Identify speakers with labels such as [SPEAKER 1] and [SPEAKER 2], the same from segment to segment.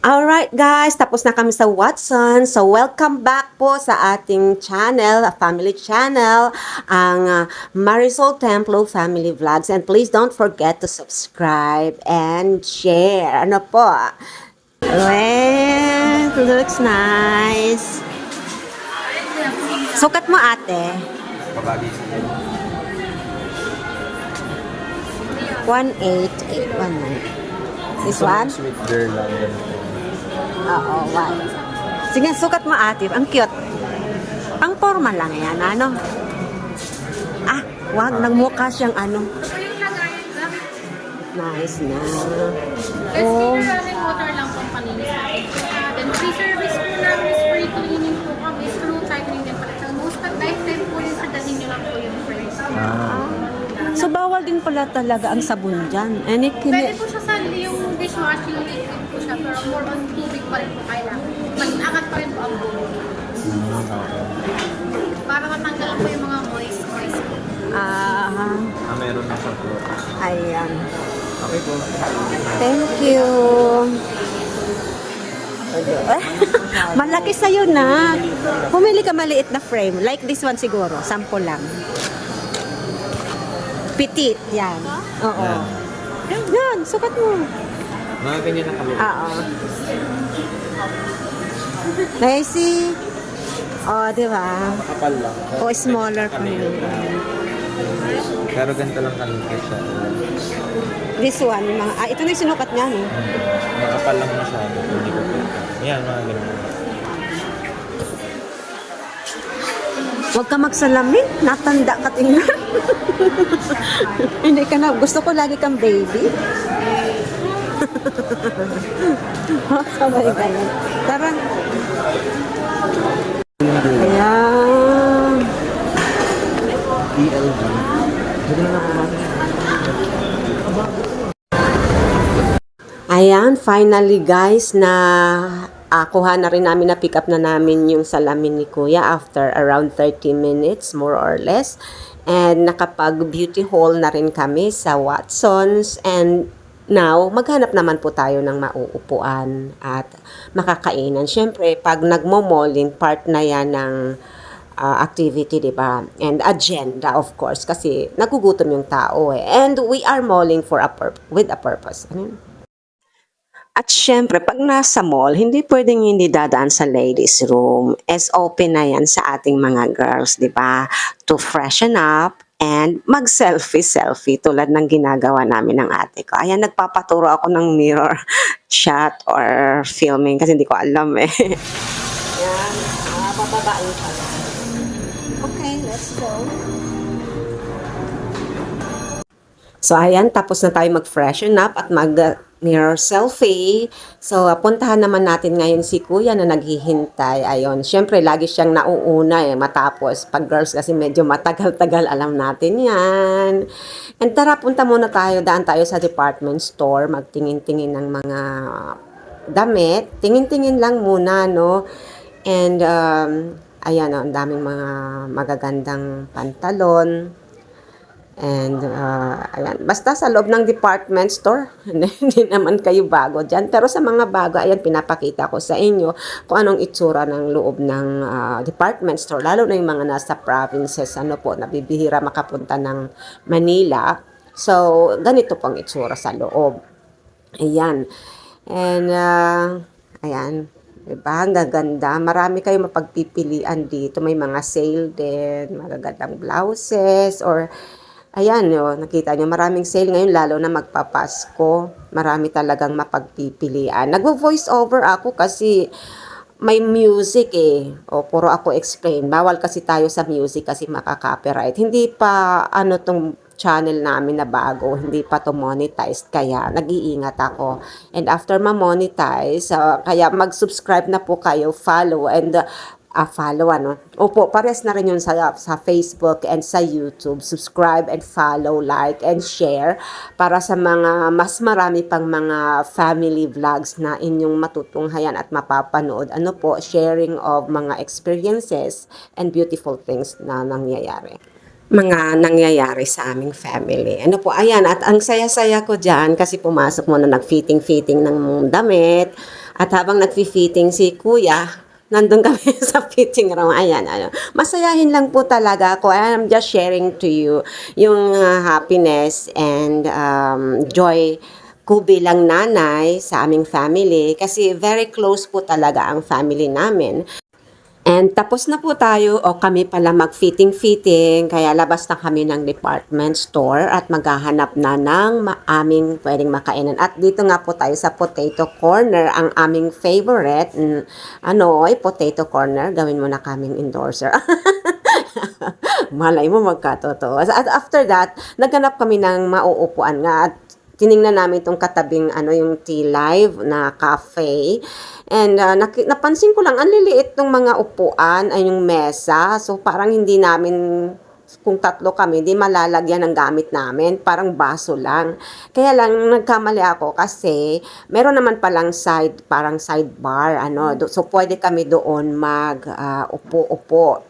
[SPEAKER 1] Alright guys, tapos na kami sa Watson. So welcome back po sa ating channel, a family channel, ang Marisol Templo Family Vlogs. And please don't forget to subscribe and share. Ano po? Well, looks nice. Sukat mo ate. 18819. This one?
[SPEAKER 2] Sweet girl lang.
[SPEAKER 1] Oo, one. Sige, sukat mo ate. Ang cute. Pang formal lang yan, ano? Ah, wag. Nagmukha siyang ano. Nice na.
[SPEAKER 3] Oh. Running water lang pang paninis. Then free service po namin is free cleaning po kami. Screw tightening din pala. So most of lifetime po yung sadalhin nyo lang po yung first.
[SPEAKER 1] So, bawal din pala talaga ang sabon dyan.
[SPEAKER 3] Pwede po siya sa yung dishwashing liquid po siya. Pero more on tubig pa rin po kailangan. Mag-angat pa rin po ang bulo. Para matanggal po yung mga moist po.
[SPEAKER 2] Meron na sa floor.
[SPEAKER 1] Ayan.
[SPEAKER 2] Okay po.
[SPEAKER 1] Thank you. Malaki sa'yo na. Pumili ka maliit na frame. Like this one siguro. Sample lang. Petit. Yan. Oo. Yan. Sukat mo.
[SPEAKER 2] Mga ganyan na kami.
[SPEAKER 1] Oo. Nice. Oh, di ba?
[SPEAKER 2] Kapal lang.
[SPEAKER 1] O smaller pa yun.
[SPEAKER 2] Pero ganito lang kami siya.
[SPEAKER 1] This one, mga, ito na yung sinukat niya, no?
[SPEAKER 2] Makapal lang masyado. Hindi ko pwede. Yan, mga ganyan.
[SPEAKER 1] Huwag ka magsalamin. Natanda ka tingnan. Hindi ka na. Gusto ko lagi kang baby. Sabay ganyan. Tara. Ayan.
[SPEAKER 2] DL1. Hindi na nakuha.
[SPEAKER 1] Ayan, finally guys, na kuha na rin namin, na pick up na namin yung salamin ni Kuya after around 30 minutes, more or less. And nakapag beauty haul na rin kami sa Watsons. And now, maghanap naman po tayo ng mauupuan at makakainan. Siyempre, pag nagmo-malling, part na yan ng activity, di ba? And agenda, of course, kasi nagugutom yung tao eh. And we are malling for with a purpose. Ano? At syempre, pag nasa mall, hindi pwedeng hindi dadaan sa ladies room. SOP na yan sa ating mga girls, di ba? To freshen up and mag-selfie tulad ng ginagawa namin ng ate ko. Ayan, nagpapaturo ako ng mirror shot or filming kasi hindi ko alam eh. Ayan, bababain pa. Okay, let's go. So, ayan, tapos na tayo mag-freshen up at mag-mirror selfie. So, puntahan naman natin ngayon si Kuya na naghihintay. Ayun, syempre, lagi siyang nauuna eh, matapos. Pag girls kasi medyo matagal-tagal, alam natin yan. And tara, punta muna tayo, daan tayo sa department store, magtingin-tingin ng mga damit. Tingin-tingin lang muna, no? And, ayan, ang daming mga magagandang pantalon. And, ayan, basta sa loob ng department store, hindi naman kayo bago dyan. Pero sa mga bago, ayan, pinapakita ko sa inyo kung anong itsura ng loob ng department store. Lalo na yung mga nasa provinces, ano po, nabibihira makapunta ng Manila. So, ganito pong itsura sa loob. Ayan. And, ayan, diba? Ang gaganda. Marami kayong mapagpipilian dito. May mga sale din, magagandang blouses, or ayan, yo, nakita nyo, maraming sale ngayon, lalo na magpapasko. Marami talagang mapagpipilian. Nagvo-voice over ako kasi may music eh. O, puro ako explain. Bawal kasi tayo sa music kasi makaka-copyright. Hindi pa, ano tong channel namin na bago, hindi pa to monetized, kaya nag-iingat ako. And after ma-monetize, kaya mag-subscribe na po kayo, follow, and follow, ano. Opo, pares na rin yun sa Facebook and sa YouTube. Subscribe and follow, like, and share para sa mga mas marami pang mga family vlogs na inyong matutunghayan at mapapanood. Ano po, sharing of mga experiences and beautiful things na nangyayari. Mga nangyayari sa aming family. Ano po, ayan, at ang saya-saya ko dyan kasi pumasok muna nag-fitting-fitting ng damit. At habang nagfi-fitting si kuya, nandun kami sa fitting room. Ayan, ano. Masayahin lang po talaga ako. I'm just sharing to you yung happiness and joy ko bilang nanay sa aming family. Kasi very close po talaga ang family namin. And tapos na po tayo o kami pala mag-fitting-fitting kaya labas na kami ng department store at maghahanap na ng aming pwedeng makainan. At dito nga po tayo sa Potato Corner, ang aming favorite. Potato Corner. Gawin mo na kaming endorser. Malay mo magkatotoo. At after that, naghanap kami ng mauupuan nga at tiningnan namin itong katabing yung Tea Live na cafe. And napansin ko lang, ang liliit ng mga upuan ay yung mesa. So parang hindi namin, kung tatlo kami, di malalagyan ng gamit namin. Parang baso lang. Kaya lang nagkamali ako kasi meron naman palang parang sidebar. So pwede kami doon upo-upo.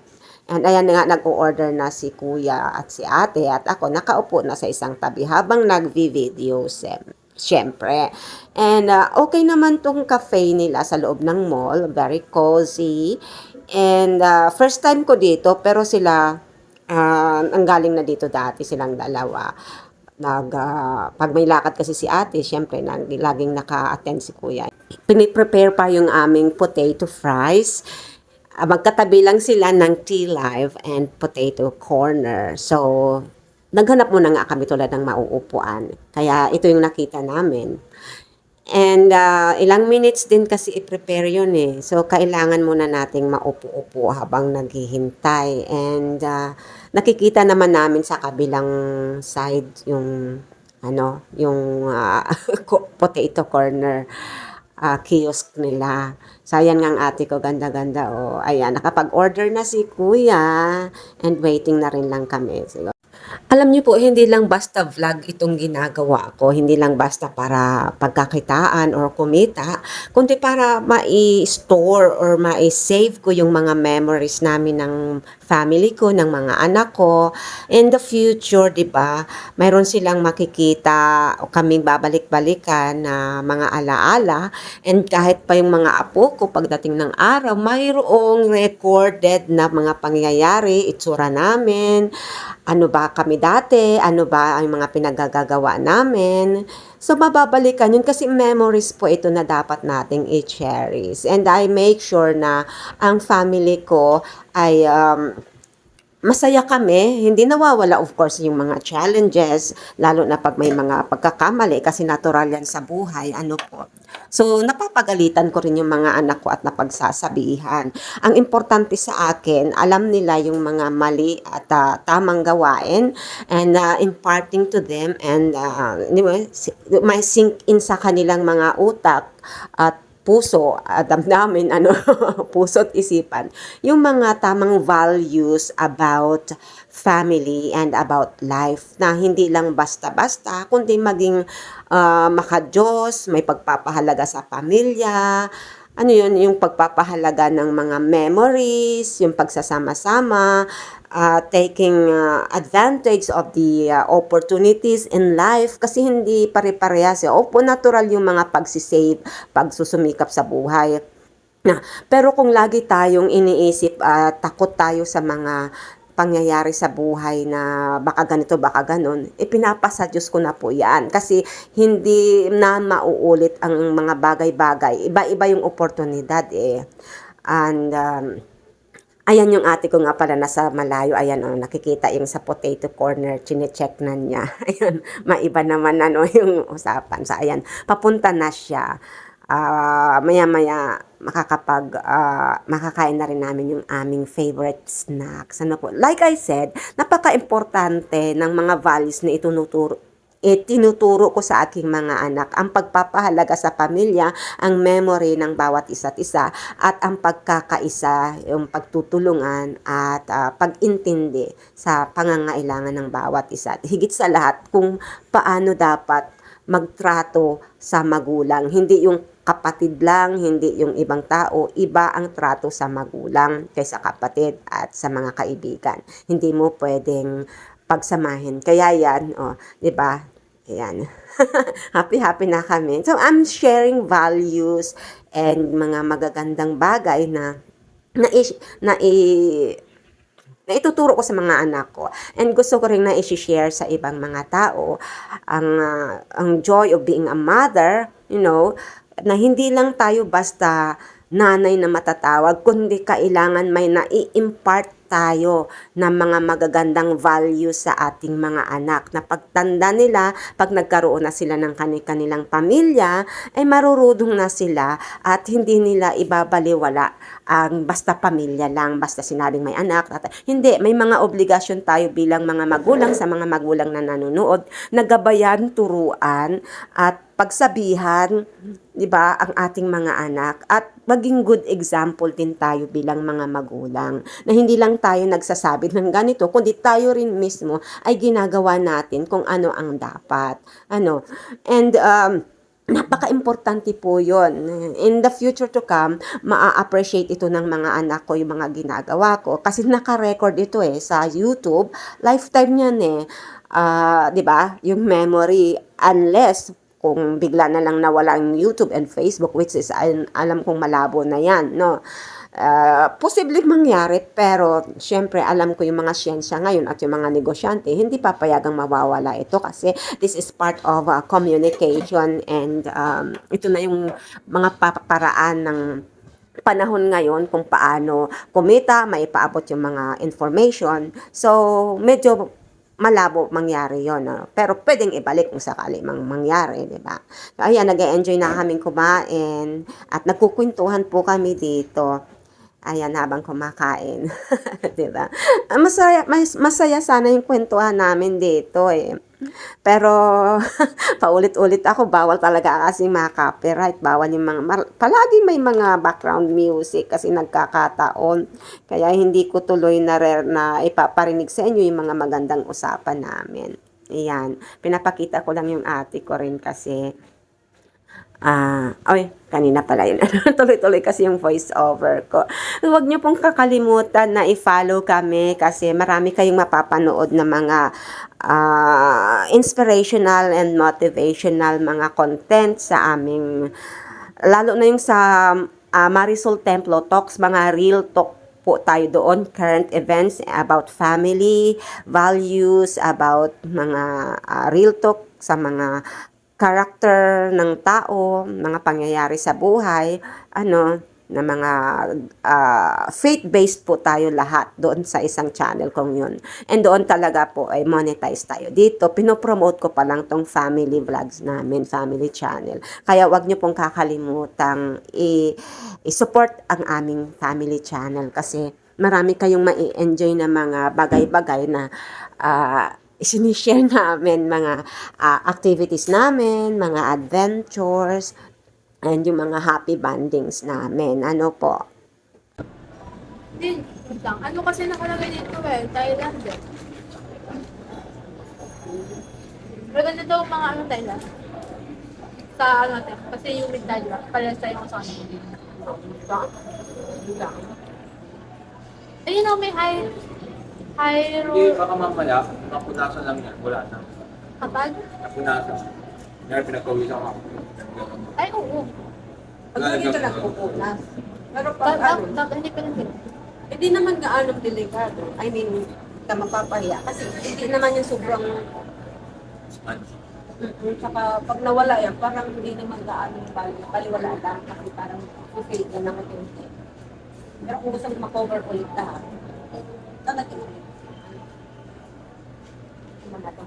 [SPEAKER 1] And ayan nga, nag-o-order na si kuya at si ate at ako nakaupo na sa isang tabi habang nag-video syempre. And okay naman tong cafe nila sa loob ng mall, very cozy. And first time ko dito pero sila ang galing na dito dati silang dalawa. Pag may lakad kasi si ate, syempre laging naka-attend si kuya. Piniprepare pa yung aming potato fries. Magkatabi lang sila ng Tea Live and Potato Corner. So, naghanap muna nga kami tulad ng mauupuan. Kaya ito yung nakita namin. And ilang minutes din kasi i-prepare yun eh. So, kailangan muna nating maupo-upo habang naghihintay. And nakikita naman namin sa kabilang side yung Potato Corner kiosk nila. Sayang nga ang ate ko, ganda-ganda. Ayan, nakapag-order na si kuya and waiting na rin lang kami. So, alam niyo po, hindi lang basta vlog itong ginagawa ko, hindi lang basta para pagkakitaan or kumita, kundi para ma-store or ma-save ko yung mga memories namin ng family ko, ng mga anak ko. In the future, di ba, mayroon silang makikita o kaming babalik-balikan na mga alaala. And kahit pa yung mga apo ko, pagdating ng araw, mayroong recorded na mga pangyayari, itsura namin, ano ba kami dati, ano ba ang mga pinagagagawa namin. So, mababalikan yun kasi memories po ito na dapat nating i-cherish. And I make sure na ang family ko ay masaya kami. Hindi nawawala, of course, yung mga challenges, lalo na pag may mga pagkakamali kasi natural yan sa buhay. So, napapagalitan ko rin yung mga anak ko at napagsasabihan. Ang importante sa akin, alam nila yung mga mali at tamang gawain and imparting to them and may sink in sa kanilang mga utak at puso, damdamin, puso at isipan, yung mga tamang values about family and about life na hindi lang basta-basta, kundi maging makadiyos, may pagpapahalaga sa pamilya, yung pagpapahalaga ng mga memories, yung pagsasama-sama, taking advantage of the opportunities in life kasi hindi pare-parehas. Opo, natural yung mga pagsisave, pagsusumikap sa buhay. Pero kung lagi tayong iniisip, takot tayo sa mga pangyayari sa buhay na baka ganito, baka ganon, pinapasa Diyos ko na po yan. Kasi hindi na mauulit ang mga bagay-bagay. Iba-iba yung oportunidad eh. And ayan yung ate ko nga pala nasa malayo. Ayan nakikita yung sa Potato Corner, chinecheck na niya. Ayan, maiba naman yung usapan. So ayan, papunta na siya. Maya-maya makakain na rin namin yung aming favorite snacks. Like I said, napaka-importante ng mga values na tinuturo ko sa aking mga anak. Ang pagpapahalaga sa pamilya, ang memory ng bawat isa't isa, at ang pagkakaisa, yung pagtutulungan at pag-intindi sa pangangailangan ng bawat isa. Higit sa lahat, kung paano dapat magtrato sa magulang. Hindi yung kapatid lang, hindi yung ibang tao. Iba ang trato sa magulang kaysa kapatid at sa mga kaibigan. Hindi mo pwedeng pagsamahin. Kaya yan, di ba? Ayan. Happy-happy na kami. So, I'm sharing values and mga magagandang bagay na, i- na, i- na ituturo ko sa mga anak ko. And gusto ko rin na i-share sa ibang mga tao ang joy of being a mother, na hindi lang tayo basta nanay na matatawag, kundi kailangan may nai-impart tayo ng mga magagandang values sa ating mga anak na pagtanda nila, pag nagkaroon na sila ng kanilang pamilya, ay marurudong na sila at hindi nila ibabaliwala ang basta pamilya lang, basta sinabing may anak. Hindi, may mga obligasyon tayo bilang mga magulang sa mga magulang na nanonood, nagabayan, turuan, at pagsabihan, 'di ba, ang ating mga anak at maging good example din tayo bilang mga magulang. Na hindi lang tayo nagsasabi ng ganito, kundi tayo rin mismo ay ginagawa natin kung ano ang dapat. And napaka-importante po yun. In the future to come, maa-appreciate ito ng mga anak ko, yung mga ginagawa ko. Kasi naka-record ito sa YouTube. Lifetime yan 'di ba? Yung memory, unless kung bigla na lang nawala ang YouTube and Facebook, which is alam kong malabo na yan, no? Posibleng mangyari, pero syempre alam ko yung mga siyensya ngayon at yung mga negosyante, hindi papayagang mawawala ito kasi this is part of communication and ito na yung mga paraan ng panahon ngayon kung paano kumita, maipaabot yung mga information. So, medyo malabo mangyari yon, no? Pero pwedeng ibalik kung sakali mangyari, di ba? So, ayan, nag-enjoy na kaming kumain at nagkukwentuhan po kami dito. Ayan, habang kumakain. Di ba? Masaya sana yung kwentuhan namin dito Pero, paulit-ulit ako, bawal talaga kasi copyright, bawal yung palagi may mga background music kasi nagkakataon. Kaya hindi ko tuloy na ipaparinig sa inyo yung mga magandang usapan namin. Ayan, pinapakita ko lang yung ate ko rin kasi, kanina pala yun. Tuloy-tuloy kasi yung voice over ko. Huwag niyo pong kakalimutan na i-follow kami kasi marami kayong mapapanood na mga inspirational and motivational mga content sa aming, lalo na yung sa Marisol Templo Talks, mga real talk po tayo doon, current events about family, values, about mga real talk sa mga character ng tao, mga pangyayari sa buhay, na mga faith-based po tayo lahat doon sa isang channel kong yun. And doon talaga po ay monetize tayo. Dito, pinopromote ko pa lang tong family vlogs namin, family channel. Kaya wag nyo pong kakalimutang i-support ang aming family channel kasi marami kayong mai-enjoy na mga bagay-bagay na isinishare namin, mga activities namin, mga adventures, and yung mga happy bandings namin. Ano po?
[SPEAKER 3] Din, lang. Ano kasi nakalagay dito Thailand Maganda daw mga Thailand. Sa natin. Kasi yung with Thailand, pala sa yung sa Ayun may high
[SPEAKER 2] Hindi,
[SPEAKER 3] roll.
[SPEAKER 2] baka mamaya, napunasan lang yan. Wala na.
[SPEAKER 3] Kapag?
[SPEAKER 2] Napunasan. Kaya pinagpawisan ako.
[SPEAKER 3] Ay, oo.
[SPEAKER 4] Pag hindi ka nagpupunas. Pero pag
[SPEAKER 3] Hindi pa rin.
[SPEAKER 4] hindi naman gaano delikado. I mean, ka mapapahiya. Kasi hindi naman yung sobrang,
[SPEAKER 2] Sponge.
[SPEAKER 4] saka pag nawala yan, parang hindi naman gaano baliwala lang. Kasi parang feel ka na matunti. Pero kung gusto mo ma-cover ulit lahat, talagang ulit. Ano na to?